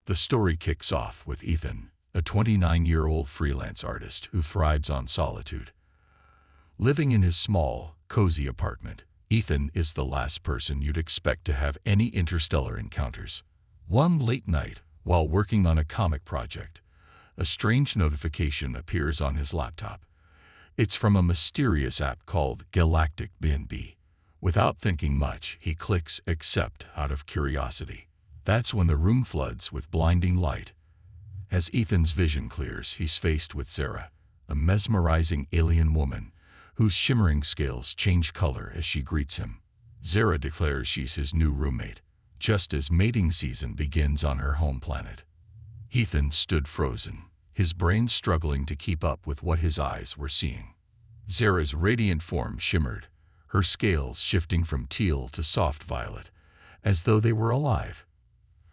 The story kicks off with Ethan, a 29-year-old freelance artist who thrives on solitude. Living in his small, cozy apartment, Ethan is the last person you'd expect to have any interstellar encounters. One late night, while working on a comic project, a strange notification appears on his laptop. It's from a mysterious app called Galactic B&B. Without thinking much, he clicks accept out of curiosity. That's when the room floods with blinding light. As Ethan's vision clears, he's faced with Zara, a mesmerizing alien woman whose shimmering scales change color as she greets him. Zara declares she's his new roommate, just as mating season begins on her home planet. Ethan stood frozen, his brain struggling to keep up with what his eyes were seeing. Zara's radiant form shimmered, her scales shifting from teal to soft violet, as though they were alive.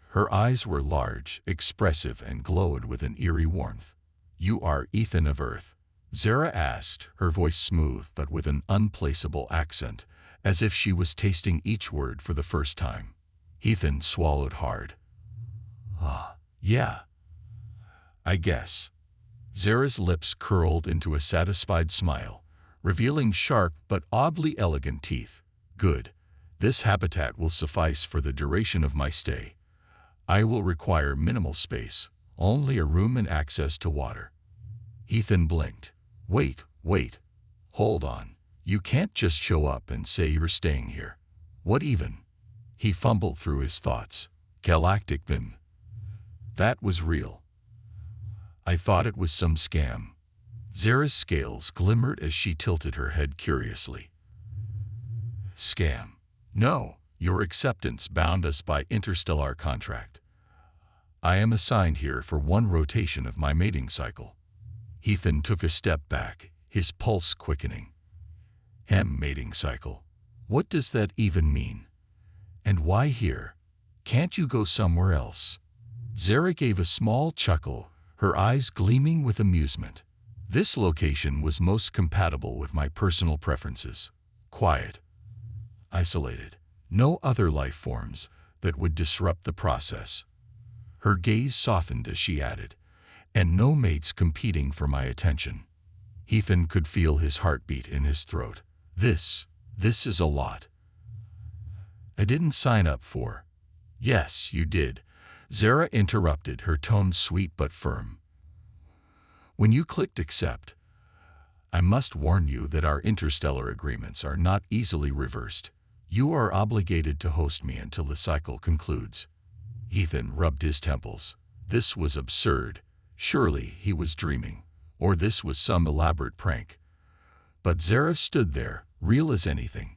Her eyes were large, expressive, and glowed with an eerie warmth. "You are Ethan of Earth?" Zara asked, her voice smooth but with an unplaceable accent, as if she was tasting each word for the first time. Ethan swallowed hard. Yeah, I guess." Zara's lips curled into a satisfied smile, revealing sharp but oddly elegant teeth. "Good. This habitat will suffice for the duration of my stay. I will require minimal space, only a room and access to water." Ethan blinked. Wait, hold on. You can't just show up and say you're staying here. What even?" He fumbled through his thoughts. "Galactic BIM. That was real. I thought it was some scam." Zara's scales glimmered as she tilted her head curiously. "Scam? No, your acceptance bound us by interstellar contract. I am assigned here for one rotation of my mating cycle." Ethan took a step back, his pulse quickening. Mating cycle? What does that even mean? And why here? Can't you go somewhere else?" Zara gave a small chuckle, her eyes gleaming with amusement. "This location was most compatible with my personal preferences. Quiet, isolated, no other life forms that would disrupt the process." Her gaze softened as she added, "And no mates competing for my attention." Ethan could feel his heartbeat in his throat. This is a lot. "I didn't sign up for." "Yes, you did," Zara interrupted, her tone sweet but firm. "When you clicked accept, I must warn you that our interstellar agreements are not easily reversed. You are obligated to host me until the cycle concludes." Ethan rubbed his temples. This was absurd. Surely he was dreaming, or this was some elaborate prank. But Zara stood there, real as anything.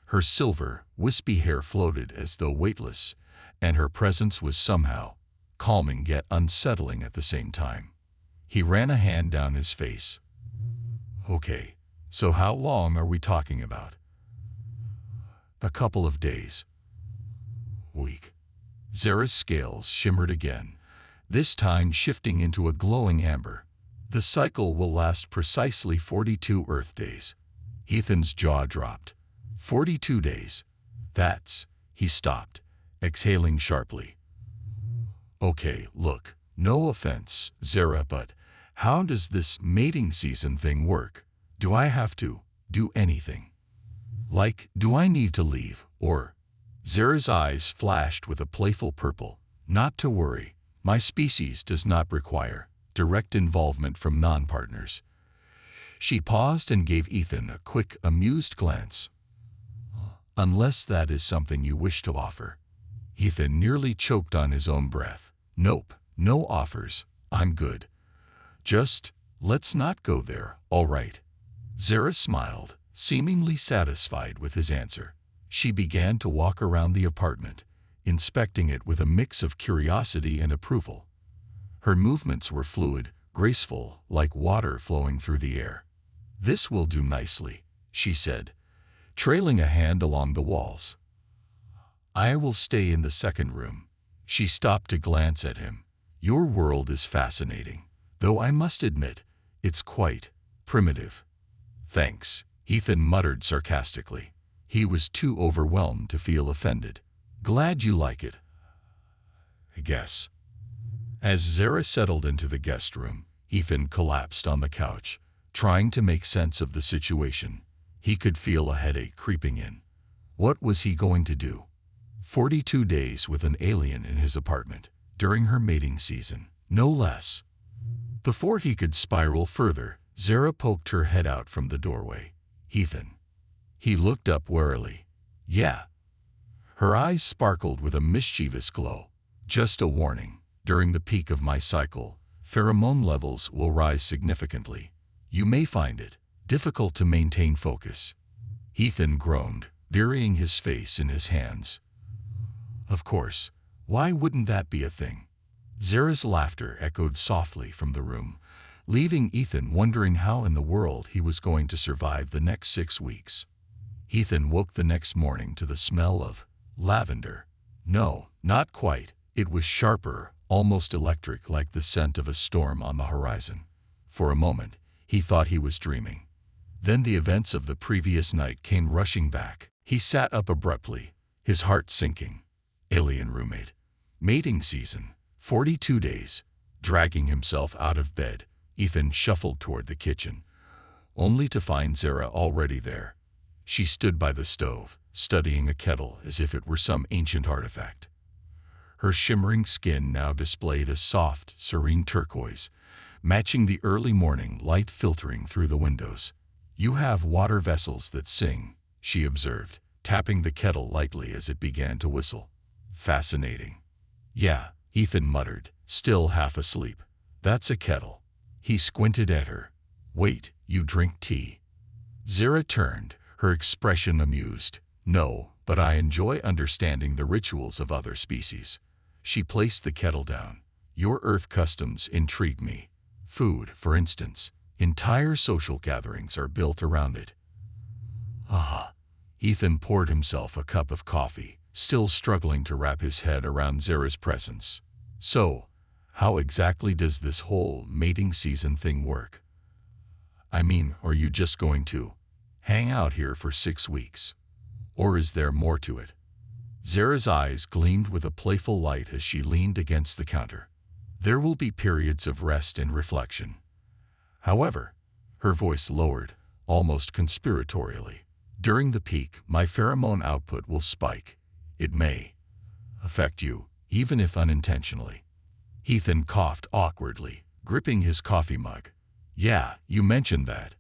Her silver, wispy hair floated as though weightless, and her presence was somehow calming yet unsettling at the same time. He ran a hand down his face. "Okay, so how long are we talking about?" "A couple of days." "Week." Zara's scales shimmered again, this time shifting into a glowing amber. "The cycle will last precisely 42 Earth days." Ethan's jaw dropped. 42 days. That's... He stopped, exhaling sharply. "Okay, look, no offense, Zara, but how does this mating season thing work? Do I have to do anything? Like, do I need to leave, or..." Zara's eyes flashed with a playful purple. "Not to worry. My species does not require direct involvement from non-partners." She paused and gave Ethan a quick, amused glance. "Unless that is something you wish to offer." Ethan nearly choked on his own breath. "Nope, no offers. I'm good. Just, let's not go there, all right?" Zara smiled, seemingly satisfied with his answer. She began to walk around the apartment, inspecting it with a mix of curiosity and approval. Her movements were fluid, graceful, like water flowing through the air. "This will do nicely," she said, trailing a hand along the walls. "I will stay in the second room." She stopped to glance at him. "Your world is fascinating, though I must admit, it's quite primitive." "Thanks," Ethan muttered sarcastically. He was too overwhelmed to feel offended. "Glad you like it, I guess." As Zara settled into the guest room, Ethan collapsed on the couch, trying to make sense of the situation. He could feel a headache creeping in. What was he going to do? 42 days with an alien in his apartment, during her mating season, no less. Before he could spiral further, Zara poked her head out from the doorway. Ethan. He looked up warily. Yeah. Her eyes sparkled with a mischievous glow. Just a warning. During the peak of my cycle, pheromone levels will rise significantly. You may find it difficult to maintain focus. Ethan groaned, burying his face in his hands. Of course, why wouldn't that be a thing? Zara's laughter echoed softly from the room, leaving Ethan wondering how in the world he was going to survive the next 6 weeks. Ethan woke the next morning to the smell of lavender. No, not quite. It was sharper, almost electric, like the scent of a storm on the horizon. For a moment, he thought he was dreaming. Then the events of the previous night came rushing back. He sat up abruptly, his heart sinking. Alien roommate. Mating season. 42 days. Dragging himself out of bed, Ethan shuffled toward the kitchen, only to find Zara already there. She stood by the stove, studying a kettle as if it were some ancient artifact. Her shimmering skin now displayed a soft, serene turquoise, matching the early morning light filtering through the windows. You have water vessels that sing, she observed, tapping the kettle lightly as it began to whistle. Fascinating. Yeah, Ethan muttered, still half asleep. That's a kettle. He squinted at her. Wait, you drink tea? Zara turned, her expression amused. No, but I enjoy understanding the rituals of other species. She placed the kettle down. Your Earth customs intrigue me. Food, for instance. Entire social gatherings are built around it. Ah. Ethan poured himself a cup of coffee, still struggling to wrap his head around Zara's presence. So, how exactly does this whole mating season thing work? I mean, are you just going to hang out here for 6 weeks? Or is there more to it? Zara's eyes gleamed with a playful light as she leaned against the counter. There will be periods of rest and reflection. However, her voice lowered, almost conspiratorially. During the peak, my pheromone output will spike. It may affect you, even if unintentionally. Ethan coughed awkwardly, gripping his coffee mug. Yeah, you mentioned that.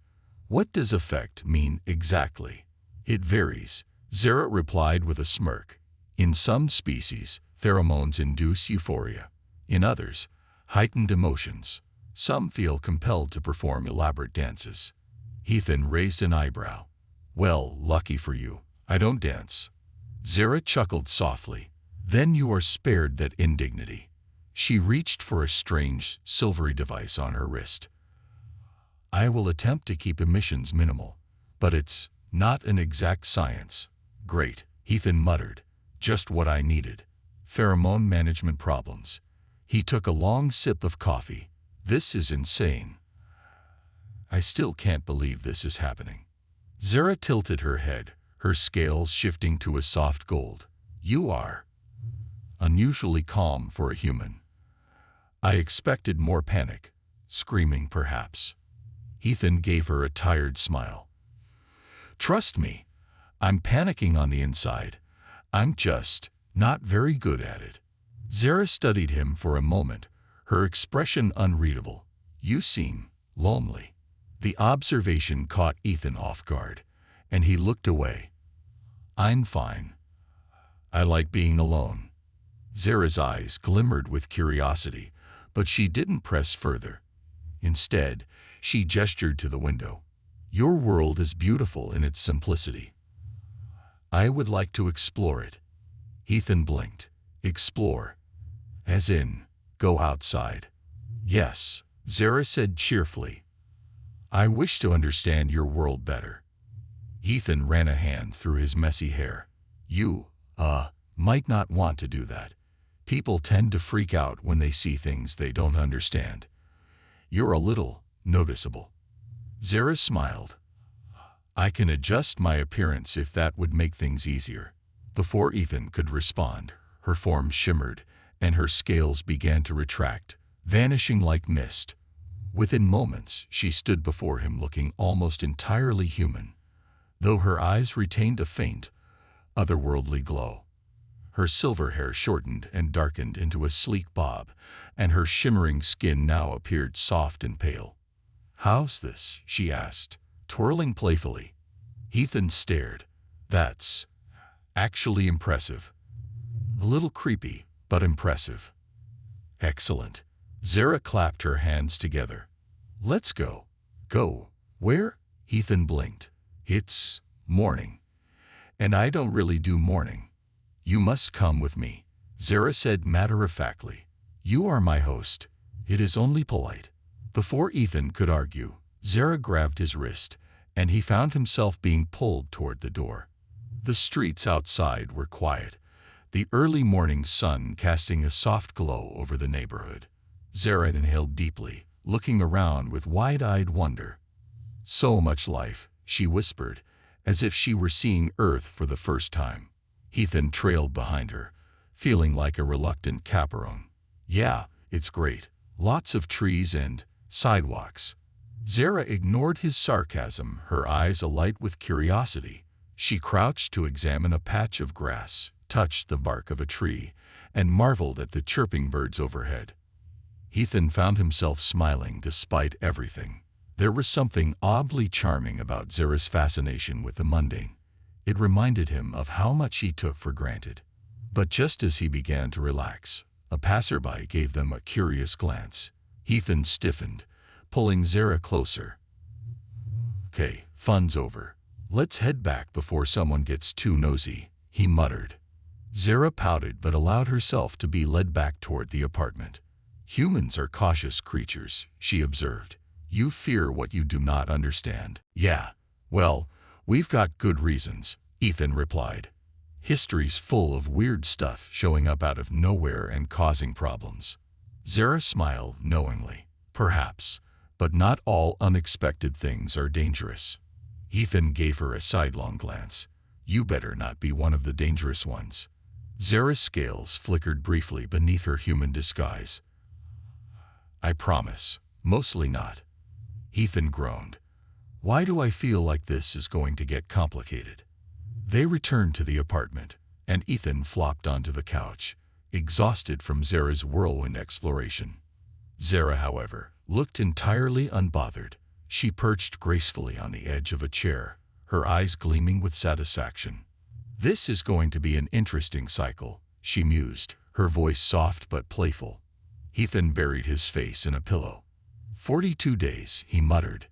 What does affect mean exactly? It varies, Zara replied with a smirk. In some species, pheromones induce euphoria. In others, heightened emotions. Some feel compelled to perform elaborate dances. Ethan raised an eyebrow. Well, lucky for you, I don't dance. Zara chuckled softly. Then you are spared that indignity. She reached for a strange, silvery device on her wrist. I will attempt to keep emissions minimal, but it's not an exact science. Great, Ethan muttered. Just what I needed. Pheromone management problems. He took a long sip of coffee. This is insane. I still can't believe this is happening. Zara tilted her head, her scales shifting to a soft gold. You are unusually calm for a human. I expected more panic. Screaming, perhaps. Ethan gave her a tired smile. Trust me, I'm panicking on the inside. I'm just not very good at it. Zara studied him for a moment, her expression unreadable. You seem lonely. The observation caught Ethan off guard, and he looked away. I'm fine. I like being alone. Zara's eyes glimmered with curiosity, but she didn't press further. Instead, she gestured to the window. Your world is beautiful in its simplicity. I would like to explore it. Ethan blinked. Explore. As in, go outside. Yes, Zara said cheerfully. I wish to understand your world better. Ethan ran a hand through his messy hair. You, might not want to do that. People tend to freak out when they see things they don't understand. You're a little noticeable. Zara smiled. I can adjust my appearance if that would make things easier. Before Ethan could respond, her form shimmered, and her scales began to retract, vanishing like mist. Within moments, she stood before him looking almost entirely human, though her eyes retained a faint, otherworldly glow. Her silver hair shortened and darkened into a sleek bob, and her shimmering skin now appeared soft and pale. "How's this?" she asked, twirling playfully. Ethan stared. "That's actually impressive. A little creepy, but impressive." "Excellent." Zara clapped her hands together. "Let's go." "Go? Where?" Ethan blinked. "It's morning, and I don't really do morning." "You must come with me," Zara said matter-of-factly. "You are my host. It is only polite." Before Ethan could argue, Zara grabbed his wrist, and he found himself being pulled toward the door. The streets outside were quiet, the early morning sun casting a soft glow over the neighborhood. Zara inhaled deeply, looking around with wide-eyed wonder. "So much life," she whispered, as if she were seeing Earth for the first time. Ethan trailed behind her, feeling like a reluctant chaperone. "Yeah, it's great. Lots of trees and sidewalks." Zara ignored his sarcasm, her eyes alight with curiosity. She crouched to examine a patch of grass, touched the bark of a tree, and marveled at the chirping birds overhead. Ethan found himself smiling despite everything. There was something oddly charming about Zara's fascination with the mundane. It reminded him of how much he took for granted. But just as he began to relax, a passerby gave them a curious glance. Ethan stiffened, pulling Zara closer. "Okay, fun's over. Let's head back before someone gets too nosy," he muttered. Zara pouted but allowed herself to be led back toward the apartment. "Humans are cautious creatures," she observed. "You fear what you do not understand." "Yeah, well, we've got good reasons," Ethan replied. "History's full of weird stuff showing up out of nowhere and causing problems." Zara smiled knowingly. "Perhaps, but not all unexpected things are dangerous." Ethan gave her a sidelong glance. "You better not be one of the dangerous ones." Zara's scales flickered briefly beneath her human disguise. "I promise, mostly not." Ethan groaned. "Why do I feel like this is going to get complicated?" They returned to the apartment, and Ethan flopped onto the couch, exhausted from Zara's whirlwind exploration. Zara, however, looked entirely unbothered. She perched gracefully on the edge of a chair, her eyes gleaming with satisfaction. "This is going to be an interesting cycle," she mused, her voice soft but playful. Ethan buried his face in a pillow. 42 days, he muttered.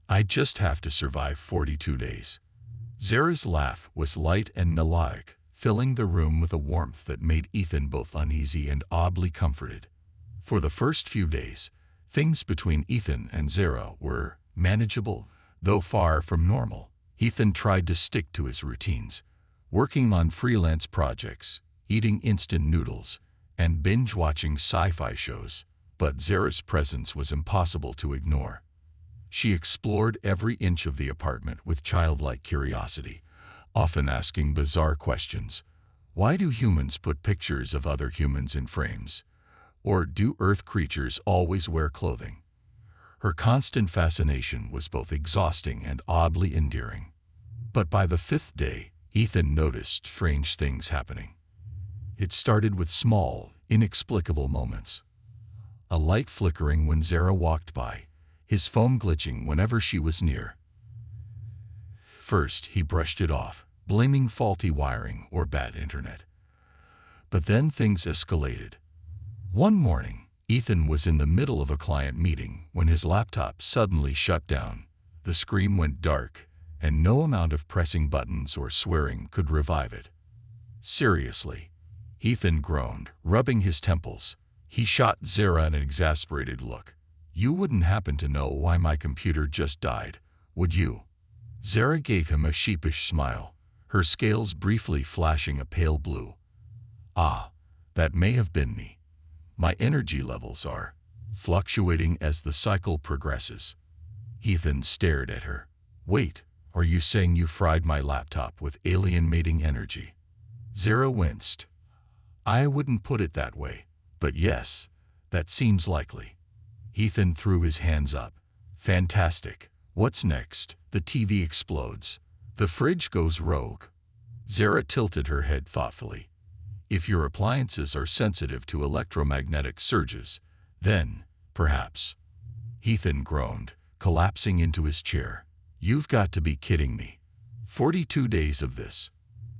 "I just have to survive 42 days. Zara's laugh was light and melodic, filling the room with a warmth that made Ethan both uneasy and oddly comforted. For the first few days, things between Ethan and Zara were manageable, though far from normal. Ethan tried to stick to his routines, working on freelance projects, eating instant noodles, and binge-watching sci-fi shows, but Zara's presence was impossible to ignore. She explored every inch of the apartment with childlike curiosity, often asking bizarre questions. Why do humans put pictures of other humans in frames? Or do Earth creatures always wear clothing? Her constant fascination was both exhausting and oddly endearing. But by the 5th day, Ethan noticed strange things happening. It started with small, inexplicable moments. A light flickering when Zara walked by, his phone glitching whenever she was near. First, he brushed it off, blaming faulty wiring or bad internet. But then things escalated. One morning, Ethan was in the middle of a client meeting when his laptop suddenly shut down. The screen went dark, and no amount of pressing buttons or swearing could revive it. "Seriously?" Ethan groaned, rubbing his temples. He shot Zara an exasperated look. "You wouldn't happen to know why my computer just died, would you?" Zara gave him a sheepish smile, her scales briefly flashing a pale blue. "Ah, that may have been me. My energy levels are fluctuating as the cycle progresses." Ethan stared at her. "Wait, are you saying you fried my laptop with alien mating energy?" Zara winced. I wouldn't put it that way, but yes, that seems likely. Ethan threw his hands up. Fantastic. What's next? The TV explodes. The fridge goes rogue. Zara tilted her head thoughtfully. If your appliances are sensitive to electromagnetic surges, then, perhaps. Ethan groaned, collapsing into his chair. You've got to be kidding me. 42 days of this.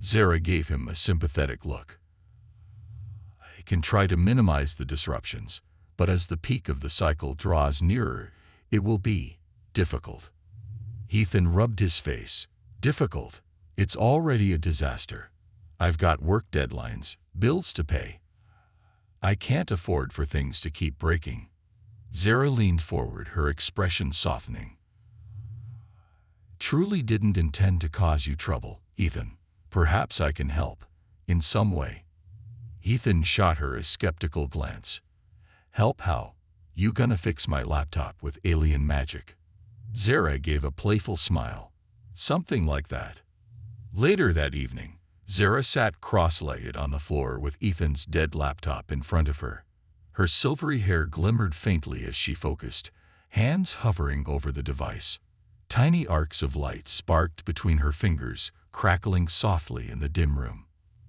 Zara gave him a sympathetic look. I can try to minimize the disruptions, but as the peak of the cycle draws nearer, it will be difficult. Ethan rubbed his face. Difficult? It's already a disaster. I've got work deadlines, bills to pay. I can't afford for things to keep breaking. Zara leaned forward, her expression softening. Truly didn't intend to cause you trouble, Ethan. Perhaps I can help, in some way. Ethan shot her a skeptical glance. Help how? You gonna fix my laptop with alien magic? Zara gave a playful smile. Something like that. Later that evening, Zara sat cross-legged on the floor with Ethan's dead laptop in front of her. Her silvery hair glimmered faintly as she focused, hands hovering over the device. Tiny arcs of light sparked between her fingers, crackling softly in the dim room.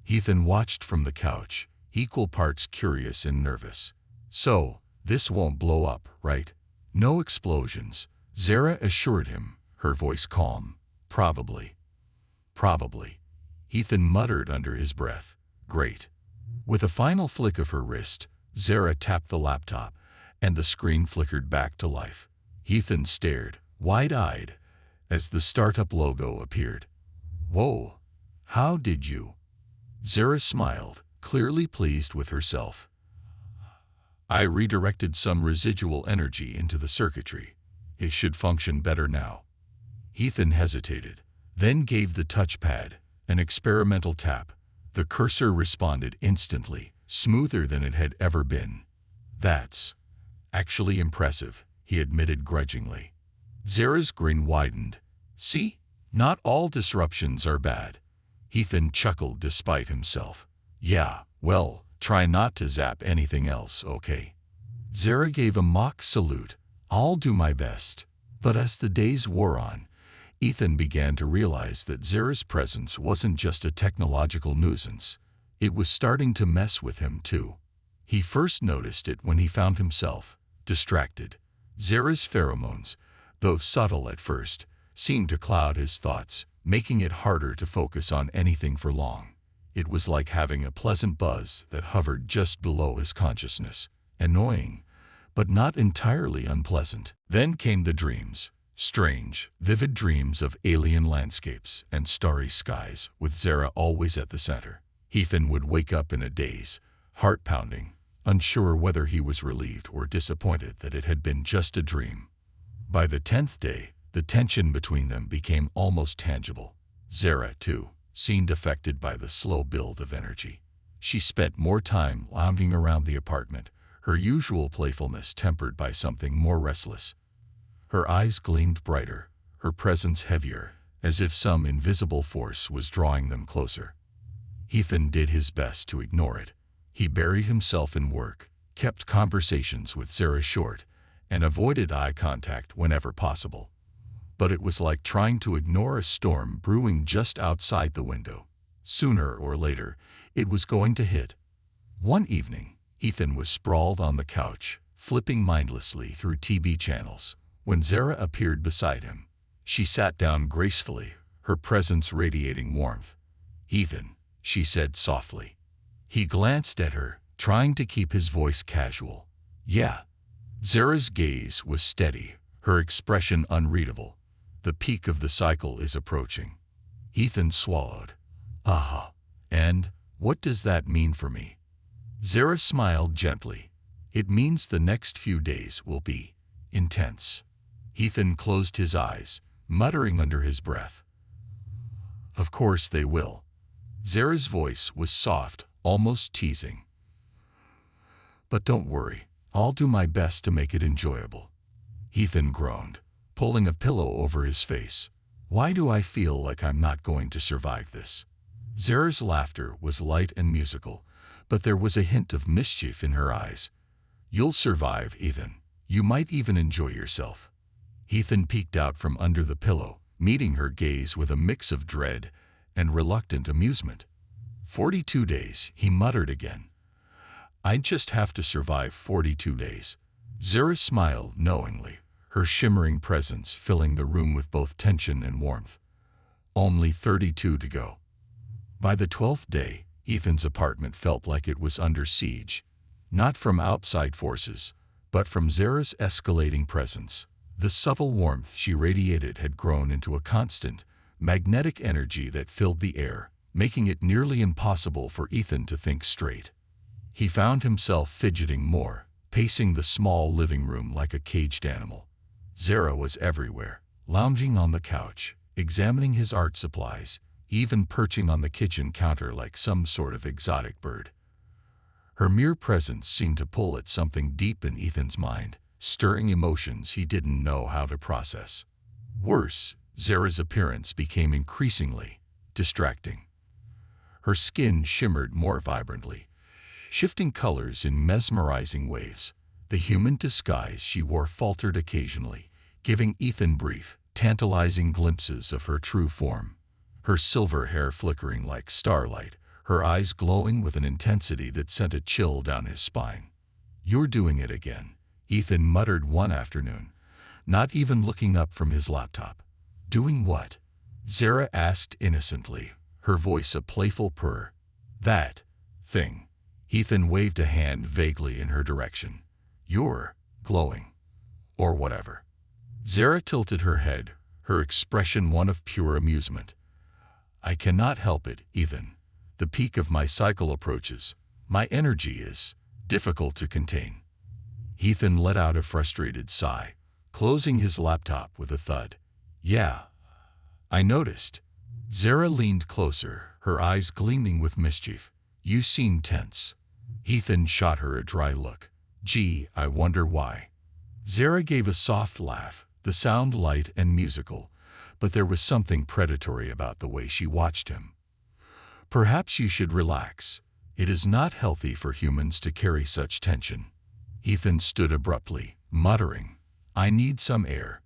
Ethan watched from the couch, equal parts curious and nervous. So, this won't blow up, right? No explosions, Zara assured him, her voice calm. Probably. Probably. Ethan muttered under his breath. Great. With a final flick of her wrist, Zara tapped the laptop, and the screen flickered back to life. Ethan stared, wide-eyed, as the startup logo appeared. Whoa. How did you? Zara smiled, clearly pleased with herself. I redirected some residual energy into the circuitry. It should function better now. Ethan hesitated, then gave the touchpad an experimental tap. The cursor responded instantly, smoother than it had ever been. That's actually impressive, he admitted grudgingly. Zara's grin widened. See? Not all disruptions are bad. Ethan chuckled despite himself. Yeah, well, try not to zap anything else, okay? Zara gave a mock salute. I'll do my best. But as the days wore on, Ethan began to realize that Zara's presence wasn't just a technological nuisance. It was starting to mess with him, too. He first noticed it when he found himself distracted. Zara's pheromones, though subtle at first, seemed to cloud his thoughts, making it harder to focus on anything for long. It was like having a pleasant buzz that hovered just below his consciousness. Annoying, but not entirely unpleasant. Then came the dreams. Strange, vivid dreams of alien landscapes and starry skies, with Zara always at the center. Ethan would wake up in a daze, heart pounding, unsure whether he was relieved or disappointed that it had been just a dream. By the 10th day, the tension between them became almost tangible. Zara, too, seemed affected by the slow build of energy. She spent more time lounging around the apartment, her usual playfulness tempered by something more restless. Her eyes gleamed brighter, her presence heavier, as if some invisible force was drawing them closer. Ethan did his best to ignore it. He buried himself in work, kept conversations with Zara short, and avoided eye contact whenever possible. But it was like trying to ignore a storm brewing just outside the window. Sooner or later, it was going to hit. One evening, Ethan was sprawled on the couch, flipping mindlessly through TV channels, when Zara appeared beside him. She sat down gracefully, her presence radiating warmth. Ethan, she said softly. He glanced at her, trying to keep his voice casual. Yeah. Zara's gaze was steady, her expression unreadable. The peak of the cycle is approaching. Ethan swallowed. Aha. And what does that mean for me? Zara smiled gently. It means the next few days will be intense. Ethan closed his eyes, muttering under his breath. Of course they will. Zara's voice was soft, almost teasing. But don't worry, I'll do my best to make it enjoyable. Ethan groaned, pulling a pillow over his face. Why do I feel like I'm not going to survive this? Zara's laughter was light and musical, but there was a hint of mischief in her eyes. "You'll survive, Ethan. You might even enjoy yourself." Ethan peeked out from under the pillow, meeting her gaze with a mix of dread and reluctant amusement. 42 days, he muttered again. "I'd just have to survive 42 days. Zara smiled knowingly, her shimmering presence filling the room with both tension and warmth. Only 32 to go. By the 12th day, Ethan's apartment felt like it was under siege, not from outside forces, but from Zara's escalating presence. The subtle warmth she radiated had grown into a constant, magnetic energy that filled the air, making it nearly impossible for Ethan to think straight. He found himself fidgeting more, pacing the small living room like a caged animal. Zara was everywhere, lounging on the couch, examining his art supplies, even perching on the kitchen counter like some sort of exotic bird. Her mere presence seemed to pull at something deep in Ethan's mind, stirring emotions he didn't know how to process. Worse, Zara's appearance became increasingly distracting. Her skin shimmered more vibrantly, shifting colors in mesmerizing waves. The human disguise she wore faltered occasionally, giving Ethan brief, tantalizing glimpses of her true form. Her silver hair flickering like starlight, her eyes glowing with an intensity that sent a chill down his spine. "You're doing it again," Ethan muttered one afternoon, not even looking up from his laptop. "Doing what?" Zara asked innocently, her voice a playful purr. "That thing." Ethan waved a hand vaguely in her direction. "You're glowing. Or whatever." Zara tilted her head, her expression one of pure amusement. "I cannot help it, Ethan. The peak of my cycle approaches. My energy is difficult to contain." Ethan let out a frustrated sigh, closing his laptop with a thud. "Yeah, I noticed." Zara leaned closer, her eyes gleaming with mischief. "You seem tense." Ethan shot her a dry look. "Gee, I wonder why." Zara gave a soft laugh, the sound light and musical, but there was something predatory about the way she watched him. "Perhaps you should relax. It is not healthy for humans to carry such tension." Ethan stood abruptly, muttering, "I need some air."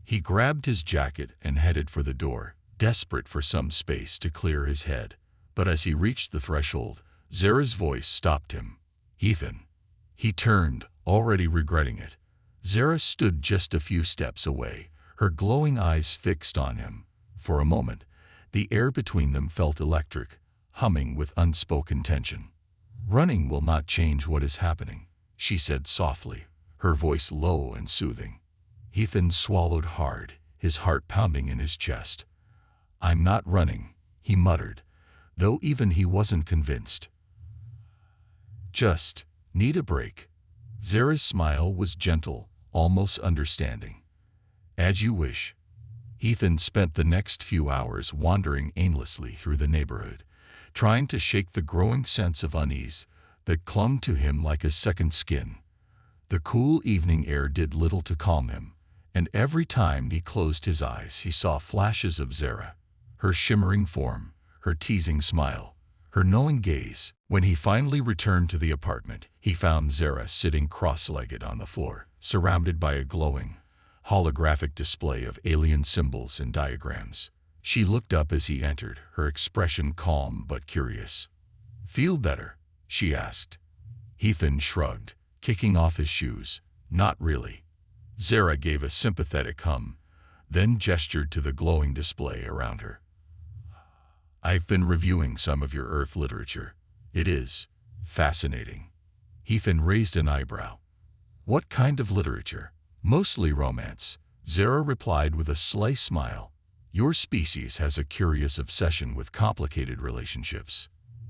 He grabbed his jacket and headed for the door, desperate for some space to clear his head. But as he reached the threshold, Zara's voice stopped him. "Ethan." He turned, already regretting it. Zara stood just a few steps away, her glowing eyes fixed on him. For a moment, the air between them felt electric, humming with unspoken tension. "Running will not change what is happening," she said softly, her voice low and soothing. Ethan swallowed hard, his heart pounding in his chest. "I'm not running," he muttered, though even he wasn't convinced. "Just need a break." Zara's smile was gentle, almost understanding. "As you wish." Ethan spent the next few hours wandering aimlessly through the neighborhood, trying to shake the growing sense of unease that clung to him like a second skin. The cool evening air did little to calm him, and every time he closed his eyes he saw flashes of Zara, her shimmering form, her teasing smile, her knowing gaze. When he finally returned to the apartment, he found Zara sitting cross-legged on the floor, surrounded by a glowing, holographic display of alien symbols and diagrams. She looked up as he entered, her expression calm but curious. "Feel better?" she asked. Ethan shrugged, kicking off his shoes. "Not really." Zara gave a sympathetic hum, then gestured to the glowing display around her. "I've been reviewing some of your Earth literature. It is fascinating." Ethan raised an eyebrow. "What kind of literature?" "Mostly romance," Zara replied with a sly smile. "Your species has a curious obsession with complicated relationships."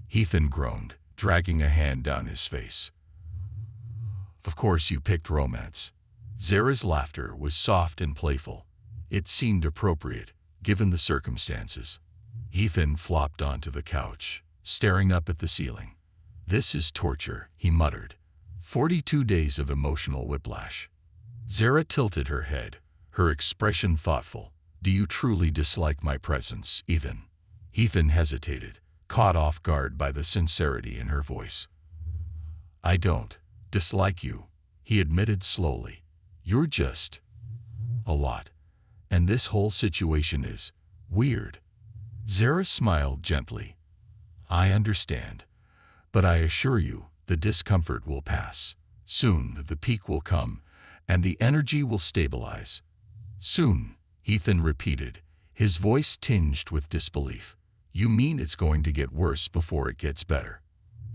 Ethan groaned, dragging a hand down his face. "Of course you picked romance." Zara's laughter was soft and playful. It seemed appropriate, given the circumstances. Ethan flopped onto the couch, staring up at the ceiling. "This is torture," he muttered. 42 days of emotional whiplash. Zara tilted her head, her expression thoughtful. "Do you truly dislike my presence, Ethan?" Ethan hesitated, caught off guard by the sincerity in her voice. I don't dislike you, he admitted slowly. You're just a lot. And this whole situation is weird. Zara smiled gently. I understand. But I assure you, the discomfort will pass. Soon the peak will come, and the energy will stabilize. Soon, Ethan repeated, his voice tinged with disbelief. You mean it's going to get worse before it gets better?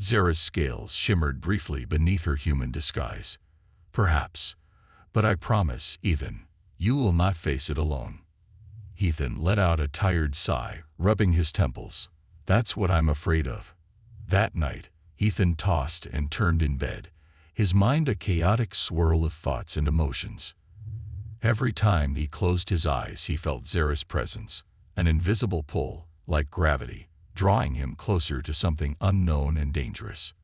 Zara's scales shimmered briefly beneath her human disguise. Perhaps. But I promise, Ethan, you will not face it alone. Ethan let out a tired sigh, rubbing his temples. That's what I'm afraid of. That night, Ethan tossed and turned in bed, his mind a chaotic swirl of thoughts and emotions. Every time he closed his eyes, he felt Zara's presence, an invisible pull, like gravity, drawing him closer to something unknown and dangerous.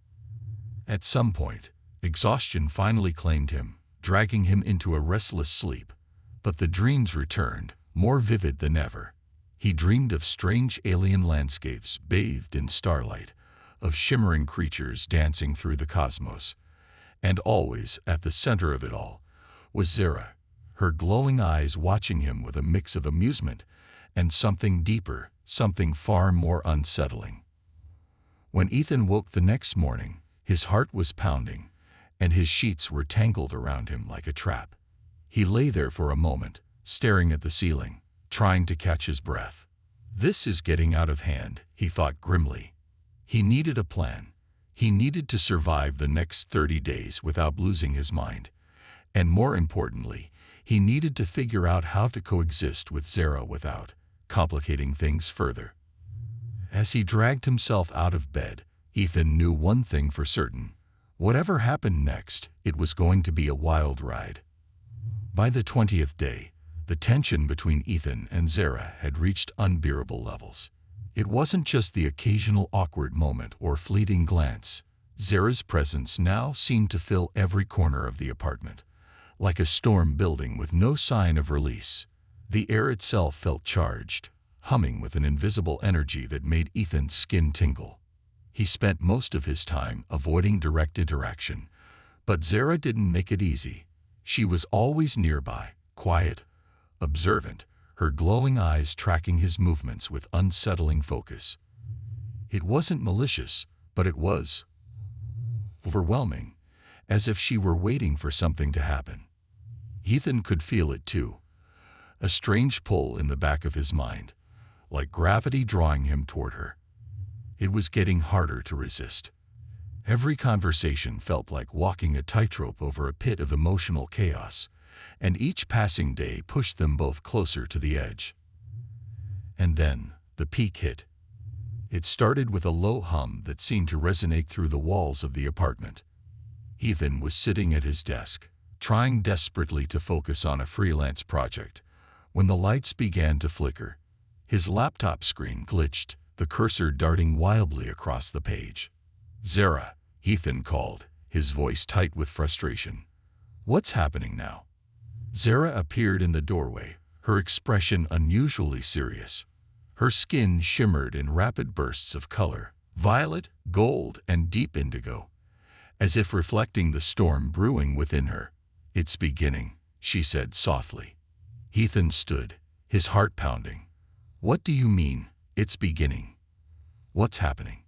At some point, exhaustion finally claimed him, dragging him into a restless sleep. But the dreams returned, more vivid than ever. He dreamed of strange alien landscapes bathed in starlight, of shimmering creatures dancing through the cosmos. And always, at the center of it all, was Zara, her glowing eyes watching him with a mix of amusement and something deeper, something far more unsettling. When Ethan woke the next morning, his heart was pounding, and his sheets were tangled around him like a trap. He lay there for a moment, staring at the ceiling, trying to catch his breath. This is getting out of hand, he thought grimly. He needed a plan. He needed to survive the next 30 days without losing his mind. And more importantly, he needed to figure out how to coexist with Zara without complicating things further. As he dragged himself out of bed, Ethan knew one thing for certain. Whatever happened next, it was going to be a wild ride. By the 20th day, the tension between Ethan and Zara had reached unbearable levels. It wasn't just the occasional awkward moment or fleeting glance. Zara's presence now seemed to fill every corner of the apartment, like a storm building with no sign of release. The air itself felt charged, humming with an invisible energy that made Ethan's skin tingle. He spent most of his time avoiding direct interaction, but Zara didn't make it easy. She was always nearby, quiet, observant, her glowing eyes tracking his movements with unsettling focus. It wasn't malicious, but it was overwhelming, as if she were waiting for something to happen. Ethan could feel it too, a strange pull in the back of his mind, like gravity drawing him toward her. It was getting harder to resist. Every conversation felt like walking a tightrope over a pit of emotional chaos, and each passing day pushed them both closer to the edge. And then, the peak hit. It started with a low hum that seemed to resonate through the walls of the apartment. Ethan was sitting at his desk, trying desperately to focus on a freelance project, when the lights began to flicker. His laptop screen glitched, the cursor darting wildly across the page. Zara, Ethan called, his voice tight with frustration. What's happening now? Zara appeared in the doorway, her expression unusually serious. Her skin shimmered in rapid bursts of color, violet, gold, and deep indigo, as if reflecting the storm brewing within her. It's beginning, she said softly. Ethan stood, his heart pounding. What do you mean, it's beginning? What's happening?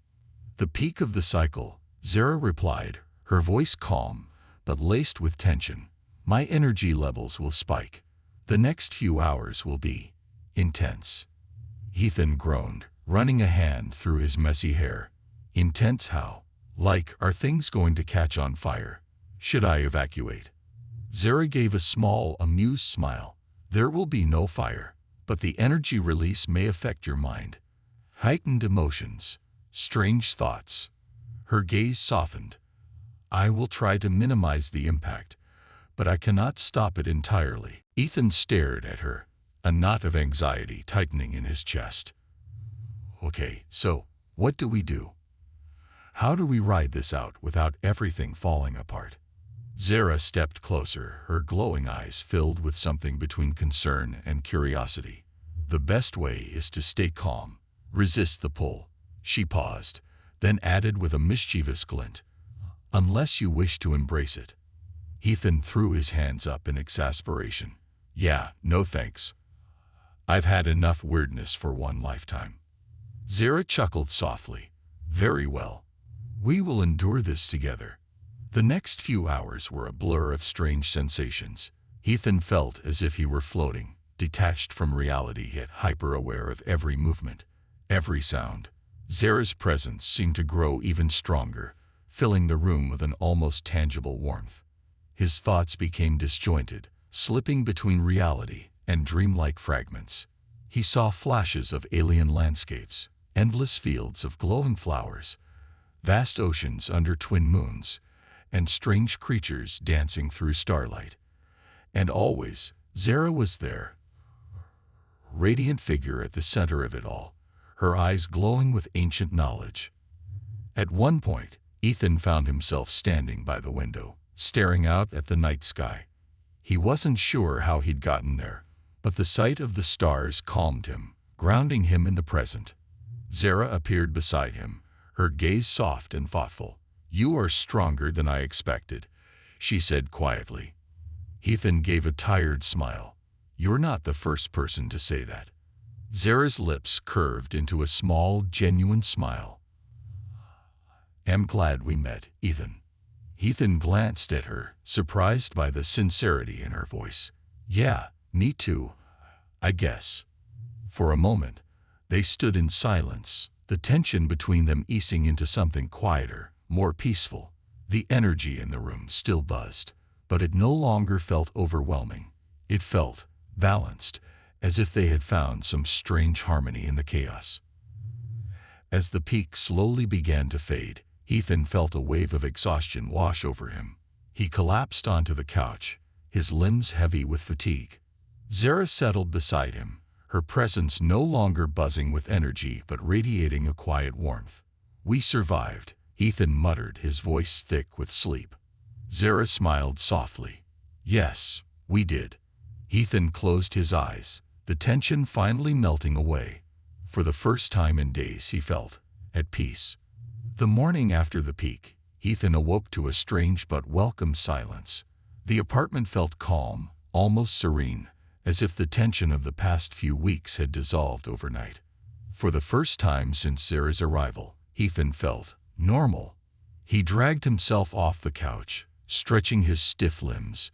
The peak of the cycle, Zara replied, her voice calm, but laced with tension. My energy levels will spike. The next few hours will be intense. Ethan groaned, running a hand through his messy hair. Intense how? Like, are things going to catch on fire? Should I evacuate? Zara gave a small, amused smile. There will be no fire, but the energy release may affect your mind. Heightened emotions, strange thoughts. Her gaze softened. I will try to minimize the impact, but I cannot stop it entirely. Ethan stared at her, a knot of anxiety tightening in his chest. Okay, so, what do we do? How do we ride this out without everything falling apart? Zara stepped closer, her glowing eyes filled with something between concern and curiosity. The best way is to stay calm, resist the pull. She paused, then added with a mischievous glint. unless you wish to embrace it. Ethan threw his hands up in exasperation. Yeah, no thanks. I've had enough weirdness for one lifetime. Zara chuckled softly. Very well. We will endure this together. The next few hours were a blur of strange sensations. Ethan felt as if he were floating, detached from reality yet hyper-aware of every movement, every sound. Zara's presence seemed to grow even stronger, filling the room with an almost tangible warmth. His thoughts became disjointed, slipping between reality and dreamlike fragments. He saw flashes of alien landscapes, endless fields of glowing flowers, vast oceans under twin moons, and strange creatures dancing through starlight. And always, Zara was there, radiant figure at the center of it all, her eyes glowing with ancient knowledge. At one point, Ethan found himself standing by the window, staring out at the night sky. He wasn't sure how he'd gotten there, but the sight of the stars calmed him, grounding him in the present. Zara appeared beside him, her gaze soft and thoughtful. You are stronger than I expected, she said quietly. Ethan gave a tired smile. You're not the first person to say that. Zara's lips curved into a small, genuine smile. I'm glad we met, Ethan. Ethan glanced at her, surprised by the sincerity in her voice. Yeah, me too, I guess. For a moment, they stood in silence, the tension between them easing into something quieter, more peaceful. The energy in the room still buzzed, but it no longer felt overwhelming. It felt balanced, as if they had found some strange harmony in the chaos. As the peak slowly began to fade, Ethan felt a wave of exhaustion wash over him. He collapsed onto the couch, his limbs heavy with fatigue. Zara settled beside him, her presence no longer buzzing with energy but radiating a quiet warmth. We survived, Ethan muttered, his voice thick with sleep. Zara smiled softly. Yes, we did. Ethan closed his eyes, the tension finally melting away. For the first time in days he felt at peace. The morning after the peak, Ethan awoke to a strange but welcome silence. The apartment felt calm, almost serene, as if the tension of the past few weeks had dissolved overnight. For the first time since Zara's arrival, Ethan felt normal. He dragged himself off the couch, stretching his stiff limbs,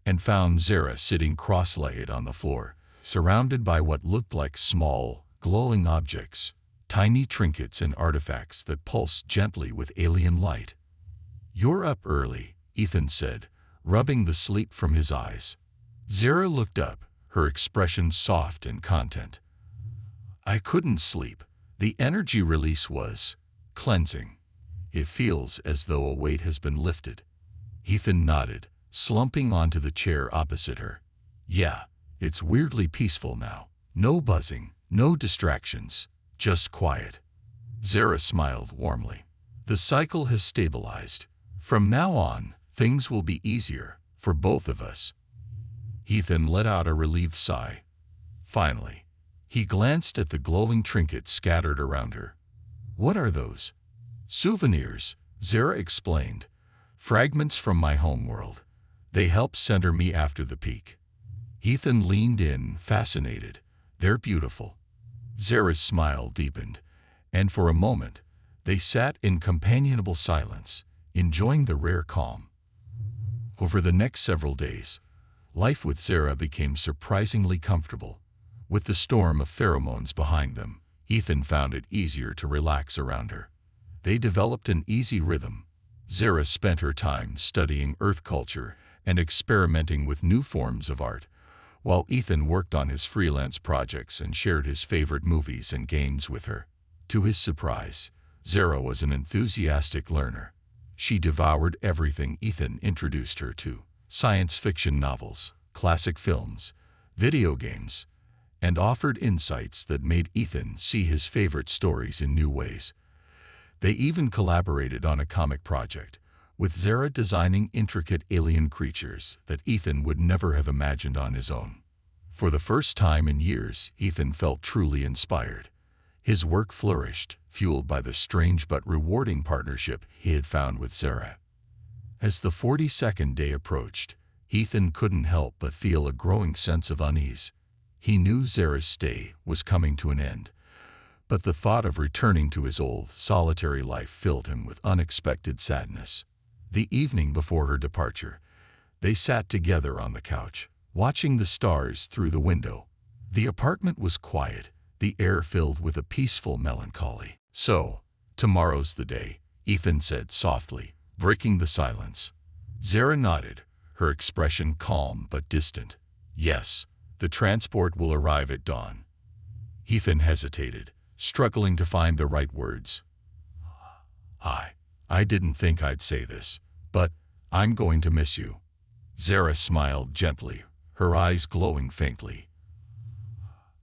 and found Zara sitting cross-legged on the floor, surrounded by what looked like small, glowing objects, tiny trinkets and artifacts that pulsed gently with alien light. You're up early, Ethan said, rubbing the sleep from his eyes. Zara looked up, her expression soft and content. I couldn't sleep. The energy release was cleansing. It feels as though a weight has been lifted. Ethan nodded, slumping onto the chair opposite her. Yeah, it's weirdly peaceful now. No buzzing, no distractions, just quiet. Zara smiled warmly. The cycle has stabilized. From now on, things will be easier for both of us. Ethan let out a relieved sigh. Finally, he glanced at the glowing trinkets scattered around her. What are those? Souvenirs, Zara explained. Fragments from my homeworld. They help center me after the peak. Ethan leaned in, fascinated. They're beautiful. Zara's smile deepened, and for a moment, they sat in companionable silence, enjoying the rare calm. Over the next several days, life with Zara became surprisingly comfortable. With the storm of pheromones behind them, Ethan found it easier to relax around her. They developed an easy rhythm. Zara spent her time studying Earth culture and experimenting with new forms of art, while Ethan worked on his freelance projects and shared his favorite movies and games with her. To his surprise, Zara was an enthusiastic learner. She devoured everything Ethan introduced her to: science fiction novels, classic films, video games, and offered insights that made Ethan see his favorite stories in new ways. They even collaborated on a comic project, with Zara designing intricate alien creatures that Ethan would never have imagined on his own. For the first time in years, Ethan felt truly inspired. His work flourished, fueled by the strange but rewarding partnership he had found with Zara. As the 42nd day approached, Ethan couldn't help but feel a growing sense of unease. He knew Zara's stay was coming to an end, but the thought of returning to his old, solitary life filled him with unexpected sadness. The evening before her departure, they sat together on the couch, watching the stars through the window. The apartment was quiet, the air filled with a peaceful melancholy. "So, tomorrow's the day," Ethan said softly, breaking the silence. Zara nodded, her expression calm but distant. "Yes, the transport will arrive at dawn." Ethan hesitated, struggling to find the right words. I didn't think I'd say this, but I'm going to miss you." Zara smiled gently, her eyes glowing faintly.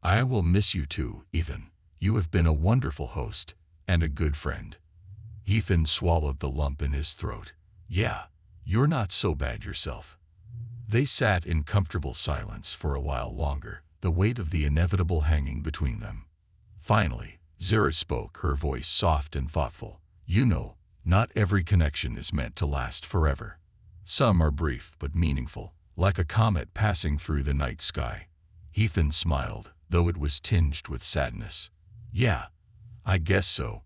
"I will miss you too, Ethan. You have been a wonderful host and a good friend." Ethan swallowed the lump in his throat. "Yeah, you're not so bad yourself." They sat in comfortable silence for a while longer, the weight of the inevitable hanging between them. Finally, Zara spoke, her voice soft and thoughtful. "You know, not every connection is meant to last forever. Some are brief but meaningful, like a comet passing through the night sky." Ethan smiled, though it was tinged with sadness. "Yeah, I guess so."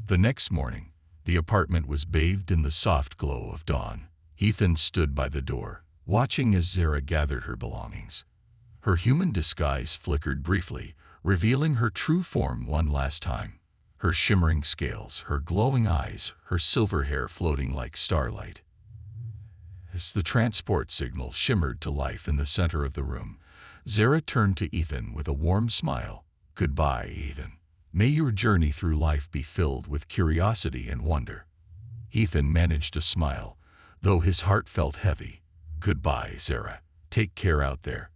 The next morning, the apartment was bathed in the soft glow of dawn. Ethan stood by the door, watching as Zara gathered her belongings. Her human disguise flickered briefly, revealing her true form one last time. Her shimmering scales, her glowing eyes, her silver hair floating like starlight. As the transport signal shimmered to life in the center of the room, Zara turned to Ethan with a warm smile. "Goodbye, Ethan. May your journey through life be filled with curiosity and wonder." Ethan managed to smile, though his heart felt heavy. "Goodbye, Zara. Take care out there."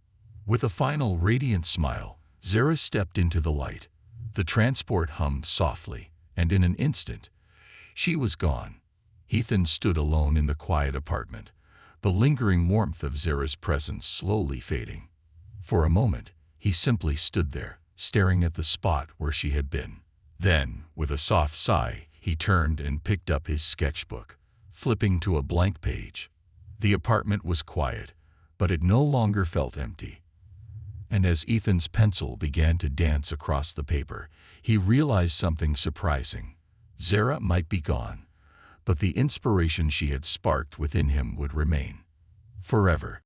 With a final radiant smile, Zara stepped into the light. The transport hummed softly, and in an instant, she was gone. Ethan stood alone in the quiet apartment, the lingering warmth of Zara's presence slowly fading. For a moment, he simply stood there, staring at the spot where she had been. Then, with a soft sigh, he turned and picked up his sketchbook, flipping to a blank page. The apartment was quiet, but it no longer felt empty. And as Ethan's pencil began to dance across the paper, he realized something surprising. Zara might be gone, but the inspiration she had sparked within him would remain. Forever.